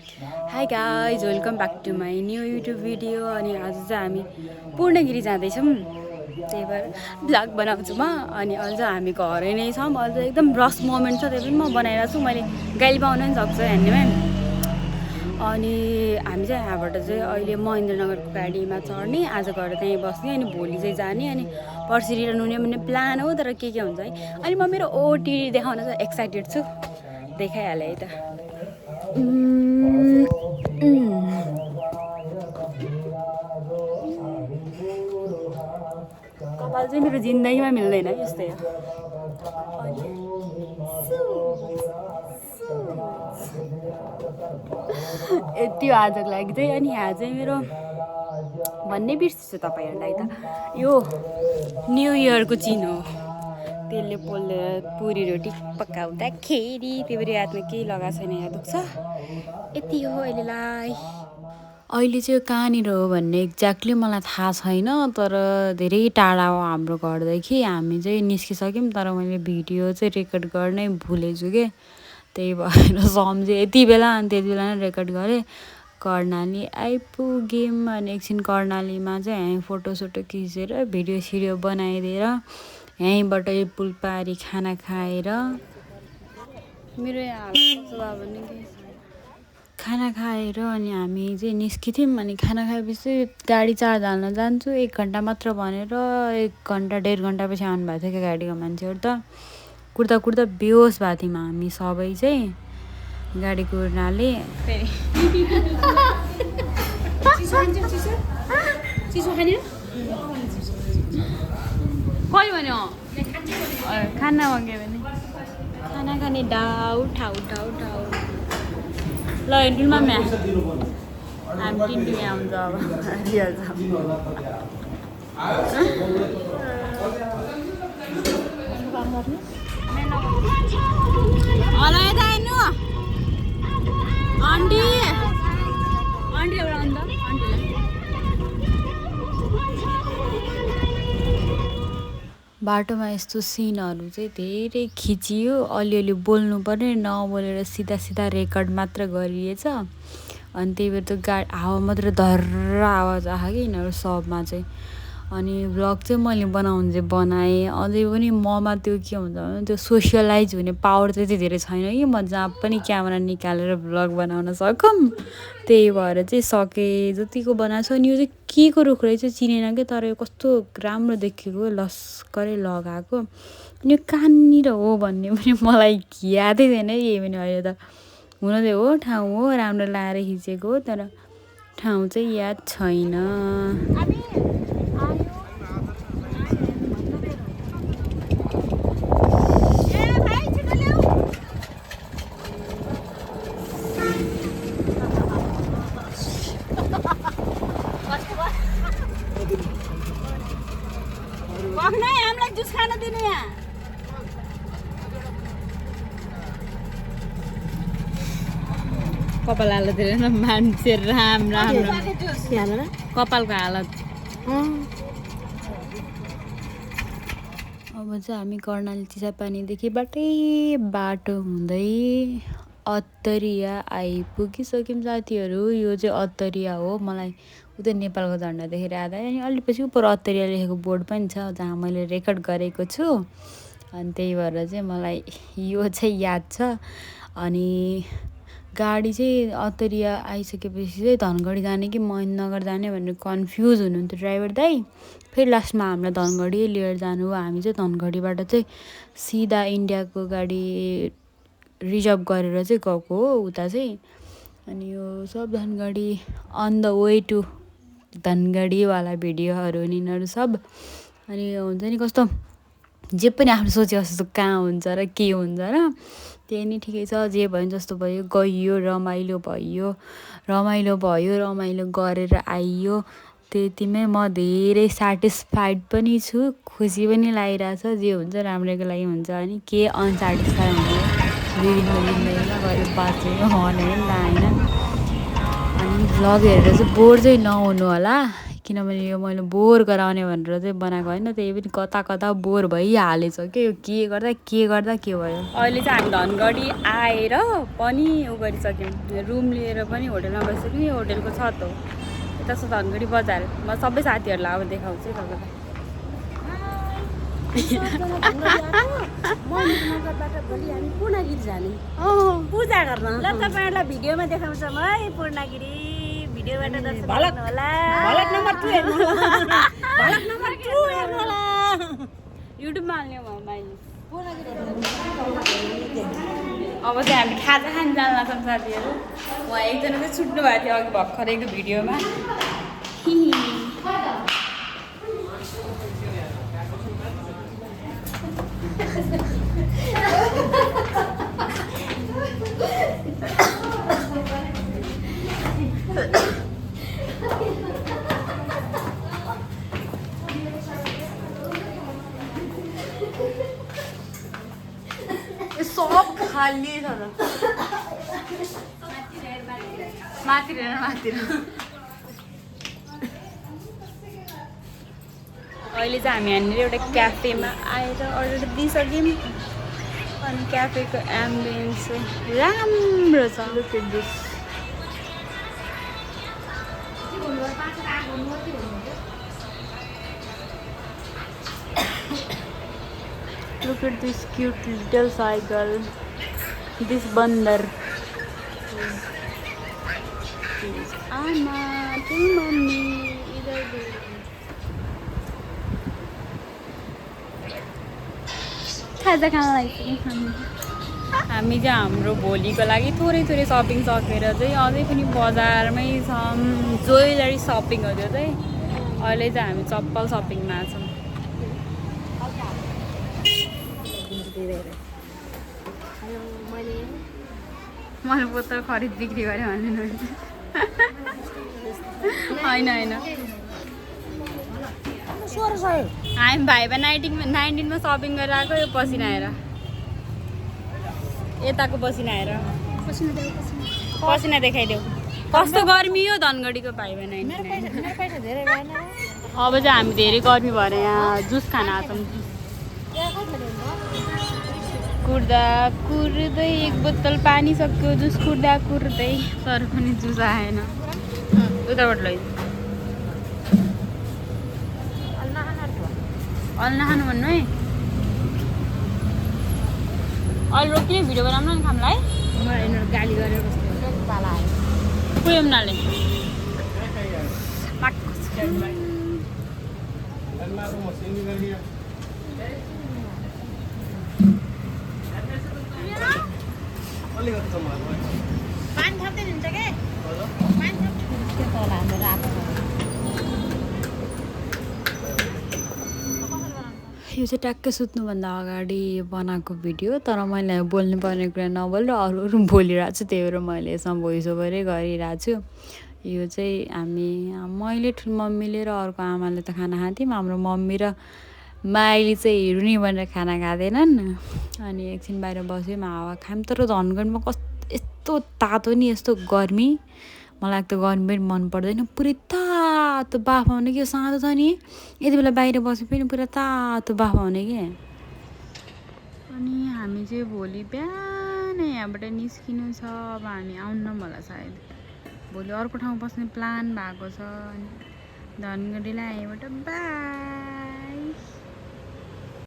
High guys welcome back to my new YouTube video. अनि आज चाहिँ हामी पूर्णगिरी जाँदैछौँ, त्यही भएर भ्लग बनाउँछु म। अनि अझ हामी घरै नै छौँ, अझ एकदम रस मोमेन्ट छ, त्यही पनि म बनाइरहेको छु। मैले गाडी पाउन पनि सक्छु हेर्नेमै। अनि हामी चाहिँ यहाँबाट चाहिँ अहिले महेन्द्रनगरको गाडीमा चढ्ने, आज गएर त्यहीँ बस्ने, अनि भोलि चाहिँ जाने, अनि पर्सि रिटर्न हुने भन्ने प्लान हो। तर के हुन्छ है। अनि म मेरो ओटिडी देखाउन चाहिँ एक्साइटेड छु, देखाइहालेँ है त। कपाल चाहिँ मेरो जिन्दगीमा मिल्दैन, यस्तै हो। यति हो आजको लागि चाहिँ। अनि यहाँ चाहिँ मेरो भन्नै बिर्सिछु तपाईँहरूलाई त, यो न्यु इयरको चिनो हो। त्यसले पोलेर पुरी रोटी पकाउँदाखेरि त्यो पनि यादमा केही लगाएको छैन, यहाँ दुख्छ। यति हो अहिलेलाई। अहिले चाहिँ कहाँनिर हो भन्ने एक्ज्याक्टली मलाई थाहा छैन, तर धेरै टाढा हो हाम्रो घरदेखि। हामी चाहिँ निस्किसक्यौँ, तर मैले भिडियो चाहिँ रेकर्ड गर्नै भुलेछु के, त्यही भएर सम्झेँ यति बेला। अनि त्यति बेला नै रेकर्ड गरेँ। कर्णाली आइपुग्यौँ, अनि एकछिन कर्णालीमा चाहिँ यहीँ फोटोसोटो खिचेर भिडियो सिडियो बनाइदिएर यहीँबाट पुलपारी खाना खाएर मेरो यहाँ खाना खाएर अनि हामी चाहिँ निस्किथ्यौँ। अनि खाना खाएपछि गाडी चार्ज हाल्न जान्छु, 1 घन्टा मात्र भनेर 1 घन्टा 1.5 घन्टापछि आउनुभएको थियो क्या गाडीको मान्छेहरू त। कुर्दा कुर्दा बेहोस भएको थियौँ हामी सबै चाहिँ गाडी कुर्नाले। कहिले भन्यो खाना मग्यो भने खाना खाने डाउ ठाउ ठाउ ठाउ। ल हेर्नुमा म्या हामी टिन्टु यहाँ हुन्छ अब हालिहाल्छ। होला यता हेर्नु आन्टी आन्टी एउटा अन्त आन्टीलाई बाटोमा यस्तो सिनहरू चाहिँ धेरै खिचियो। अलिअलि बोल्नु पर्ने, नबोलेर सिधा सिधा रेकर्ड मात्र गरिएछ। अनि त्यही भएर त हावा मात्र धर्र आवाज आयो कि यिनीहरू सबमा चाहिँ। अनि भ्लग चाहिँ मैले बनाउनु चाहिँ बनाएँ, अझै पनि ममा त्यो के हुन्छ भने त्यो सोसियलाइज हुने पावर त्यति धेरै छैन कि म जहाँ पनि क्यामेरा निकालेर भ्लग बनाउन सकौँ। त्यही भएर चाहिँ सके जतिको बनाएको छु। अनि यो चाहिँ के को रुख रहेछ चिनेन क्या, तर यो कस्तो राम्रो देखेको, लस्करै लगाएको। अनि यो कहाँनिर हो भन्ने पनि मलाई यादै छैन। यही पनि अहिले त हुन चाहिँ हो, ठाउँ हो, राम्रो लाएर खिचेको हो, तर ठाउँ चाहिँ याद छैन। हामीलाई जुस खान दिनु यहाँ। कपाल हालत हेरेन मान्छे, राम राम कपालको हालत। अब चाहिँ हामी कर्णाली चिसापानीदेखिबाटै बाटो हुँदै अत्तरिया आइपुगिसक्यौँ साथीहरू। यो चाहिँ अत्तरिया हो, मलाई उतै नेपालको झन्डा देखेर याद आयो। अनि अलिपछि उपर अत्तरिया लेखेको बोर्ड पनि छ जहाँ मैले रेकर्ड गरेको छु। अनि त्यही भएर चाहिँ मलाई यो चाहिँ याद छ। अनि गाडी चाहिँ अत्तरिया आइसकेपछि चाहिँ धनगढी जाने कि महेन्द्रनगर जाने भनेर कन्फ्युज हुनुहुन्थ्यो ड्राइभर दाइ। फेरि लास्टमा हामीलाई धनगढी लिएर जानु हो। हामी चाहिँ धनगढीबाट चाहिँ सिधा इन्डियाको गाडी रिजर्भ गरेर चाहिँ गएको हो उता चाहिँ। अनि यो सब Dhangadhi on the way to धनगढीवाला भिडियोहरू यिनीहरू सब। अनि हुन्छ नि कस्तो जे पनि आफ्नो सोचेको जस्तो कहाँ हुन्छ र के हुन्छ र, त्यही नै ठिकै छ। जे भयो जस्तो भयो, गइयो, रमाइलो भयो, रमाइलो गरेर आइयो। त्यतिमै म धेरै सेटिस्फाइड पनि छु, खुसी पनि लागिरहेछ। जे हुन्छ राम्रैको लागि हुन्छ। अनि के अनसेटिस्फाई हुने 2 दिनको जिन्दगीमा गएर बाँच्यो भने होइन। अनि भ्लग हेरेर चाहिँ बोर चाहिँ नहुनु होला, किनभने यो मैले बोर गराउने भनेर चाहिँ बनाएको होइन, त्यही पनि कता कता बोर भइहालेछ के यो के गर्दा के भयो। अहिले चाहिँ हामी धनगढी आएर पनि उ गरिसक्यौँ, रुम लिएर पनि होटेलमा बसिसक्यौँ। यो होटेलको छत हो, यता छ धनगढी बजार। म सबै साथीहरूलाई अब देखाउँछु तपाईँलाई। पूजा गर्न ल तपाईँहरूलाई भिडियोमा देखाउँछौँ है। पूर्णगिरी भिडियोबाट दर्शन गर्नु होला। भलक नम्बर 2 हेर्नु होला। भलक नम्बर 2 हेर्नु होला। युट्युबमा हाल्ने हो मैले। अब चाहिँ हामी खाजा खान जान लाग्छौँ साथीहरू। उहाँ एकजना चाहिँ छुट्नु भएको थियो अघि भर्खरैको भिडियोमा। सब खाली छ त माथितिर अहिले चाहिँ हामी यहाँनिर एउटा क्याफेमा आएर अर्डर दिइसक्यौँ। अनि क्याफेको एम्बियन्स राम्रो छ। Look at this. Look at this cute little cycle. This bandar. Ama, to mommy. इधर देख। खाजा खान लाग्छ। हामी चाहिँ हाम्रो भोलिको लागि थोरै सपिङ सकेर चाहिँ अझै पनि बजारमै छौँ। ज्वेलरी सपिङ हो त्यो चाहिँ। अहिले चाहिँ हामी चप्पल सपिङमा छौँ। मैले बोतल खरिद बिक्री गरेँ भन्नु होइन हामी भाइबा 19मा सपिङ गरेर आएको। यो पसिना आएर यताको पसिना आएर पसिना देखाइदेऊ कस्तो गर्मी हो धनगढीको भाइबा 19। अब चाहिँ हामी धेरै गर्मी भएर यहाँ जुस खान आछौँ। कुर्दा कुर्दै एक बोतल पानी सक्यो। जुस कुर्दा कुर्दै तर पनि जुस आएन। उताबाट लैजाऊ। अलना खानु भन्नु है। अहिले रोक्ने भिडियो बनाउनु नि खामलाई। गाली गरेर पुग्यो उनीहरूले। पानी थप्दै दिन्छ के यो चाहिँ ट्याक्कै सुत्नुभन्दा अगाडि बनाएको भिडियो, तर मैले बोल्नु पर्ने कुरा नबोलेर अरू बोलिरहेको छु। त्यही भएर मैले यसमा भोइस ओभरै गरिरहेको छु। यो चाहिँ मैले ठुलो मम्मीले र अर्को आमाले त खाना खान्थ्यौँ। हाम्रो मम्मी र माइली चाहिँ हिरुनी भनेर खाना खाँदैनन्। अनि एकछिन बाहिर बस्यौँ, हावा खायौँ। तर धनगढीमा यस्तो तातो नि यस्तो गर्मी। मलाई त गर्मी पनि मन पर्दैन। पुरै तातो बाफ आउने कि साँधो छ नि, यति बेला बाहिर बसे पनि पुरा तातो बाफ आउने कि। अनि हामी चाहिँ भोलि बिहानै यहाँबाट निस्किनु छ। अब हामी आउन्न होला सायद। भोलि अर्को ठाउँ बस्ने प्लान भएको छ। अनि धनगढीलाई यहीँबाट बाई।